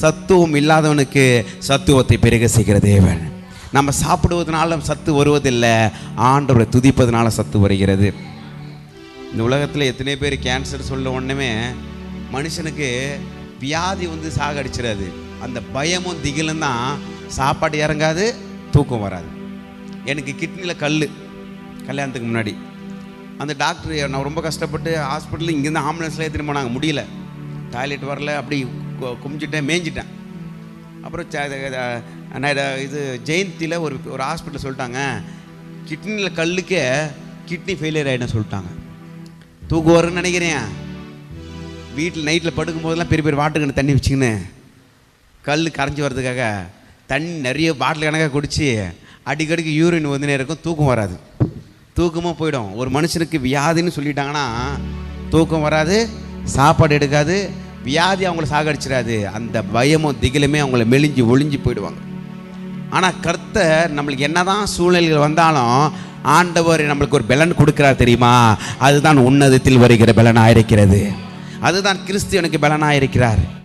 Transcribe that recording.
சத்துவம் இல்லாதவனுக்கு சத்துவத்தை பெருக செய்கிற தேவன். நம்ம சாப்பிடுவதனால சத்து வருவதில்லை, ஆண்டவரை துதிப்பதனால சத்து வருகிறது. இந்த உலகத்தில் எத்தனை பேர் கேன்சர் சொல்ல உடனே மனுஷனுக்கு வியாதி சாகடிச்சிடாது. அந்த பயமும் திகிலும் தான் சாப்பாடு இறங்காது, தூக்கம் வராது. எனக்கு கிட்னியில் கல்யாணத்துக்கு முன்னாடி அந்த டாக்டர் நான் ரொம்ப கஷ்டப்பட்டு ஹாஸ்பிட்டலில் இங்கேருந்து ஆம்புலன்ஸில் ஏற்றிட்டு போனாங்க. முடியல, டாய்லெட் வரல, அப்படி குமிச்சிட்டேன், மேய்ஞ்சிட்டேன். அப்புறம் இது ஜெயந்தியில் ஒரு ஹாஸ்பிட்டல் சொல்லிட்டாங்க, கிட்னியில் கல்லுக்கே கிட்னி ஃபெயிலியர் ஆகிடும் சொல்லிட்டாங்க. தூக்கு வரும்னு நினைக்கிறேன். வீட்டில் நைட்டில் படுக்கும் போதெல்லாம் பெரிய பெரிய வாட்டர் தண்ணி வச்சுக்கின்னு கல் கரைஞ்சி வர்றதுக்காக தண்ணி நிறைய பாட்டில் கணக்காக குடித்து அடிக்கடிக்கு யூரின் வந்துனே இருக்கும், தூக்கம் வராது, தூக்கமாக போயிடும். ஒரு மனுஷனுக்கு வியாதின்னு சொல்லிட்டாங்கன்னா தூக்கம் வராது, சாப்பாடு எடுக்காது, வியாதி அவங்கள சாகடிச்சிடாது. அந்த பயமும் திகிலுமே அவங்கள மெலிஞ்சு ஒளிஞ்சு போயிடுவாங்க. ஆனால் கர்த்தர் நம்மளுக்கு என்னதான் சூழ்நிலைகள் வந்தாலும் ஆண்டவர் நம்மளுக்கு ஒரு பலன் கொடுக்கிறார் தெரியுமா? அதுதான் உன்னதத்தில் வருகிற பலனாக இருக்கிறது. அதுதான் கிறிஸ்து எனக்கு பலனாக இருக்கிறார்.